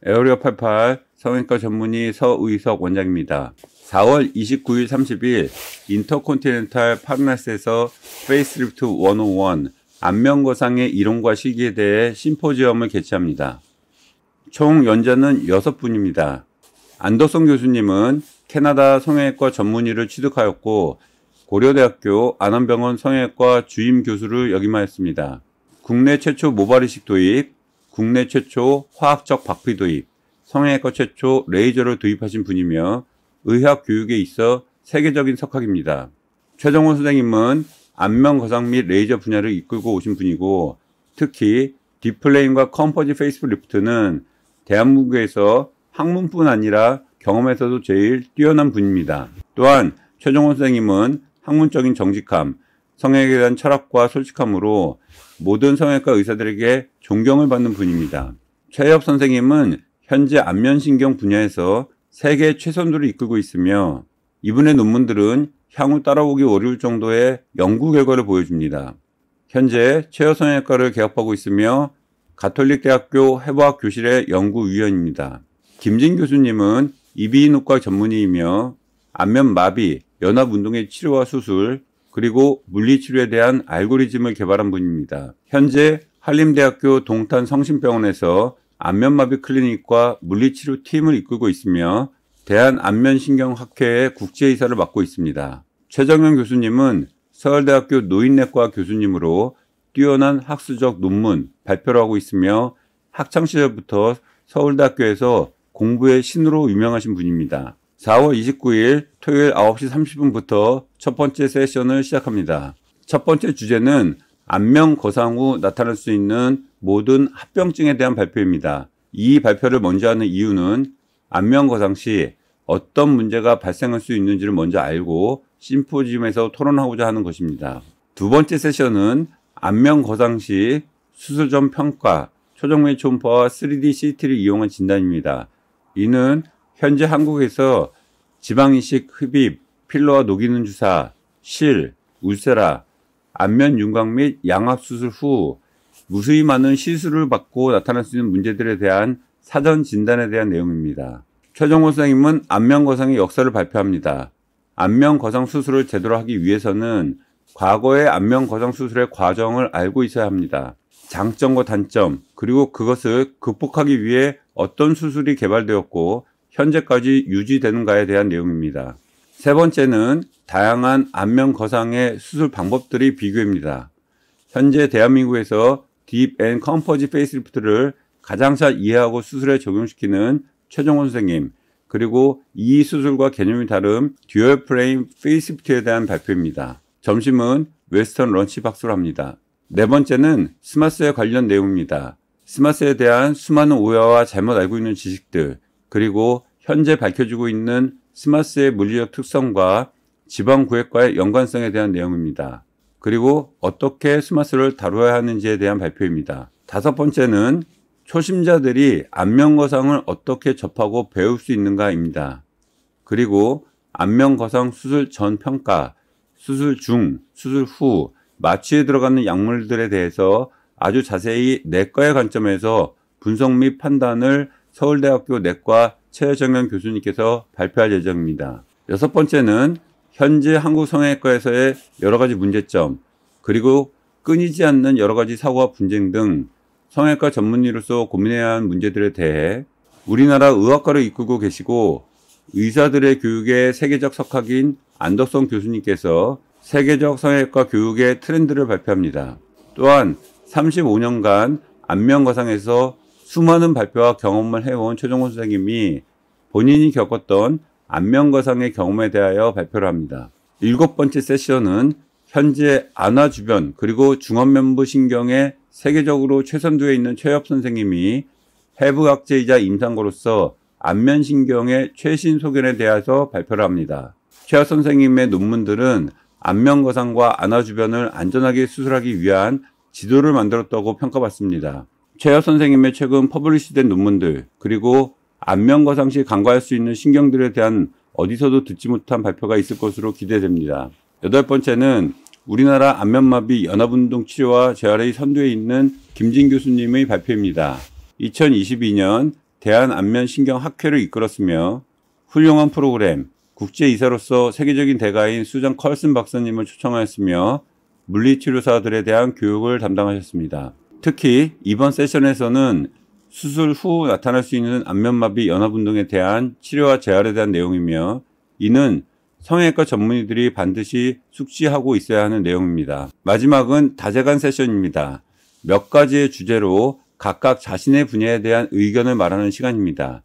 에어리어 88 성형외과 전문의 서의석 원장입니다. 4월 29일 30일 인터콘티넨탈 파르나스에서 페이스리프트 101 안면거상의 이론과 실기에 대해 심포지엄을 개최합니다. 총 연자는 6분입니다. 안더슨 교수님은 캐나다 성형외과 전문의를 취득하였고 고려대학교 안암병원 성형외과 주임 교수를 역임하였습니다. 국내 최초 모발이식 도입, 국내 최초 화학적 박피 도입, 성형외과 최초 레이저를 도입하신 분이며 의학 교육에 있어 세계적인 석학입니다. 최정원 선생님은 안면거상 및 레이저 분야를 이끌고 오신 분이고 특히 딥플레인과 컴포지 페이스리프트는 대한민국에서 학문뿐 아니라 경험에서도 제일 뛰어난 분입니다. 또한 최정원 선생님은 학문적인 정직함, 성형에 대한 철학과 솔직함으로 모든 성형외과 의사들에게 존경을 받는 분입니다. 최엽 선생님은 현재 안면신경 분야에서 세계 최선두를 이끌고 있으며 이분의 논문들은 향후 따라오기 어려울 정도의 연구 결과를 보여줍니다. 현재 최엽 성형외과를 개업하고 있으며 가톨릭대학교 해부학 교실의 연구위원입니다. 김진 교수님은 이비인후과 전문의이며 안면마비, 연합운동의 치료와 수술, 그리고 물리치료에 대한 알고리즘을 개발한 분입니다. 현재 한림대학교 동탄 성심병원에서 안면마비 클리닉과 물리치료 팀을 이끌고 있으며 대한안면신경학회의 국제이사를 맡고 있습니다. 최정현 교수님은 서울대학교 노인내과 교수님으로 뛰어난 학술적 논문 발표를 하고 있으며 학창시절부터 서울대학교에서 공부의 신으로 유명하신 분입니다. 4월 29일 토요일 9시 30분부터 첫 번째 세션을 시작합니다. 첫 번째 주제는 안면거상 후 나타날 수 있는 모든 합병증에 대한 발표입니다. 이 발표를 먼저 하는 이유는 안면거상 시 어떤 문제가 발생할 수 있는지를 먼저 알고 심포지움에서 토론하고자 하는 것입니다. 두 번째 세션은 안면거상 시 수술 전 평가, 초정밀 초음파와 3D CT를 이용한 진단입니다. 이는 현재 한국에서 지방이식 흡입, 필러와 녹이는 주사, 실, 울세라, 안면 윤곽 및 양압 수술 후 무수히 많은 시술을 받고 나타날 수 있는 문제들에 대한 사전 진단에 대한 내용입니다. 최정호 선생님은 안면거상의 역사를 발표합니다. 안면거상 수술을 제대로 하기 위해서는 과거의 안면거상 수술의 과정을 알고 있어야 합니다. 장점과 단점, 그리고 그것을 극복하기 위해 어떤 수술이 개발되었고 현재까지 유지되는가에 대한 내용입니다. 세 번째는 다양한 안면거상의 수술 방법들의 비교입니다. 현재 대한민국에서 딥 앤 컴포지 페이스리프트를 가장 잘 이해하고 수술에 적용시키는 최정원 선생님, 그리고 이 수술과 개념이 다른 듀얼 프레임 페이스리프트에 대한 발표입니다. 점심은 웨스턴 런치 박스로 합니다. 네 번째는 스마스에 관련 내용입니다. 스마스에 대한 수많은 오해와 잘못 알고 있는 지식들, 그리고 현재 밝혀지고 있는 스마스의 물리적 특성과 지방구획과의 연관성에 대한 내용입니다. 그리고 어떻게 스마스를 다루어야 하는지에 대한 발표입니다. 다섯 번째는 초심자들이 안면거상을 어떻게 접하고 배울 수 있는가입니다. 그리고 안면거상 수술 전 평가, 수술 중, 수술 후, 마취에 들어가는 약물들에 대해서 아주 자세히 내과의 관점에서 분석 및 판단을 서울대학교 내과 최정현 교수님께서 발표할 예정입니다. 여섯 번째는 현재 한국 성형외과에서의 여러 가지 문제점, 그리고 끊이지 않는 여러 가지 사고와 분쟁 등 성형외과 전문의로서 고민해야 하는 문제들에 대해 우리나라 의학과를 이끌고 계시고 의사들의 교육의 세계적 석학인 안더슨 교수님께서 세계적 성형외과 교육의 트렌드를 발표합니다. 또한 35년간 안면거상에서 수많은 발표와 경험을 해온 최정원 선생님이 본인이 겪었던 안면거상의 경험에 대하여 발표를 합니다. 일곱 번째 세션은 현재 안화 주변 그리고 중언면부 신경에 세계적으로 최선두에 있는 최엽 선생님이 해부학자이자 임상고로서 안면신경의 최신 소견에 대해서 발표를 합니다. 최엽 선생님의 논문들은 안면거상과 안화 주변을 안전하게 수술하기 위한 지도를 만들었다고 평가받습니다. 최엽 선생님의 최근 퍼블리시된 논문들, 그리고 안면거상 시 간과할 수 있는 신경들에 대한 어디서도 듣지 못한 발표가 있을 것으로 기대됩니다. 여덟 번째는 우리나라 안면마비 연합운동 치료와 재활의 선두에 있는 김진 교수님의 발표입니다. 2022년 대한안면신경학회를 이끌었으며 훌륭한 프로그램, 국제이사로서 세계적인 대가인 수잔 컬슨 박사님을 초청하였으며 물리치료사들에 대한 교육을 담당하셨습니다. 특히 이번 세션에서는 수술 후 나타날 수 있는 안면마비 연화운동에 대한 치료와 재활에 대한 내용이며 이는 성형외과 전문의들이 반드시 숙지하고 있어야 하는 내용입니다. 마지막은 다재간 세션입니다. 몇 가지의 주제로 각각 자신의 분야에 대한 의견을 말하는 시간입니다.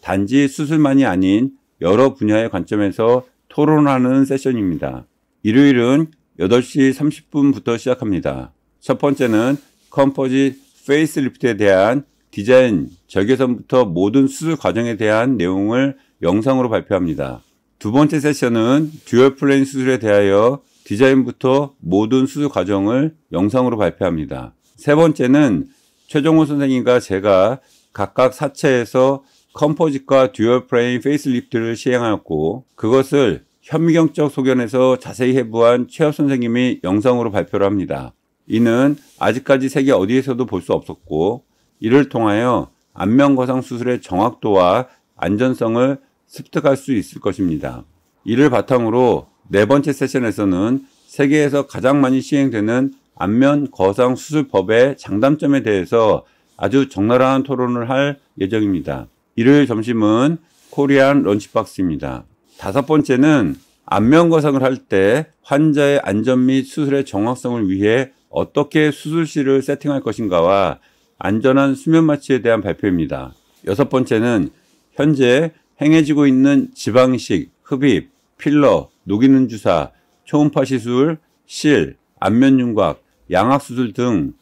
단지 수술만이 아닌 여러 분야의 관점에서 토론하는 세션입니다. 일요일은 8시 30분부터 시작합니다. 첫 번째는 컴포짓 페이스리프트에 대한 디자인, 절개선부터 모든 수술 과정에 대한 내용을 영상으로 발표합니다. 두 번째 세션은 듀얼 플레인 수술에 대하여 디자인부터 모든 수술 과정을 영상으로 발표합니다. 세 번째는 최종호 선생님과 제가 각각 사체에서 컴포짓과 듀얼 플레인 페이스리프트를 시행하였고 그것을 현미경적 소견에서 자세히 해부한 최업 선생님이 영상으로 발표를 합니다. 이는 아직까지 세계 어디에서도 볼 수 없었고 이를 통하여 안면거상 수술의 정확도와 안전성을 습득할 수 있을 것입니다. 이를 바탕으로 네 번째 세션에서는 세계에서 가장 많이 시행되는 안면거상 수술법의 장단점에 대해서 아주 적나라한 토론을 할 예정입니다. 일요일 점심은 코리안 런치박스입니다. 다섯 번째는 안면거상을 할 때 환자의 안전 및 수술의 정확성을 위해 어떻게 수술실을 세팅할 것인가와 안전한 수면 마취에 대한 발표입니다. 여섯 번째는 현재 행해지고 있는 지방이식, 흡입, 필러, 녹이는 주사, 초음파 시술, 실, 안면윤곽, 양악수술 등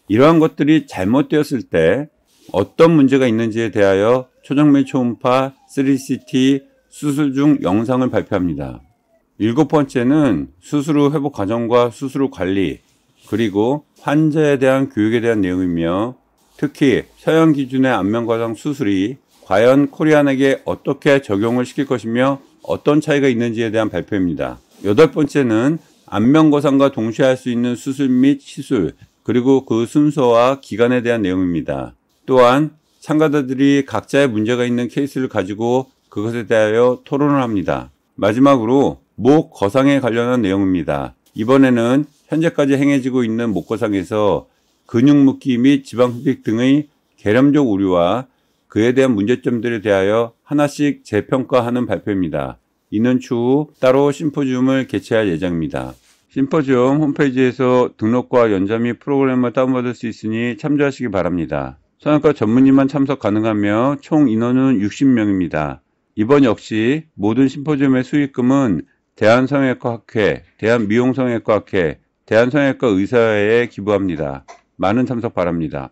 이러한 것들이 잘못되었을 때 어떤 문제가 있는지에 대하여 초정밀 초음파, 3CT, 수술 중 영상을 발표합니다. 일곱 번째는 수술 후 회복 과정과 수술 후 관리, 그리고 환자에 대한 교육에 대한 내용이며 특히 서양 기준의 안면거상 수술이 과연 코리안에게 어떻게 적용을 시킬 것이며 어떤 차이가 있는지에 대한 발표입니다. 여덟 번째는 안면거상과 동시에 할 수 있는 수술 및 시술, 그리고 그 순서와 기간에 대한 내용입니다. 또한 참가자들이 각자의 문제가 있는 케이스를 가지고 그것에 대하여 토론을 합니다. 마지막으로 목 거상에 관련한 내용입니다. 이번에는 현재까지 행해지고 있는 목 거상에서 근육 묶기 및 지방 흡입 등의 개념적 오류와 그에 대한 문제점들에 대하여 하나씩 재평가하는 발표입니다. 이는 추후 따로 심포지움을 개최할 예정입니다. 심포지움 홈페이지에서 등록과 연자 및 프로그램을 다운받을 수 있으니 참조하시기 바랍니다. 성형외과 전문의만 참석 가능하며 총 인원은 60명입니다. 이번 역시 모든 심포지움의 수익금은 대한성형외과학회, 대한미용성형외과학회, 대한성형외과 의사회에 기부합니다. 많은 참석 바랍니다.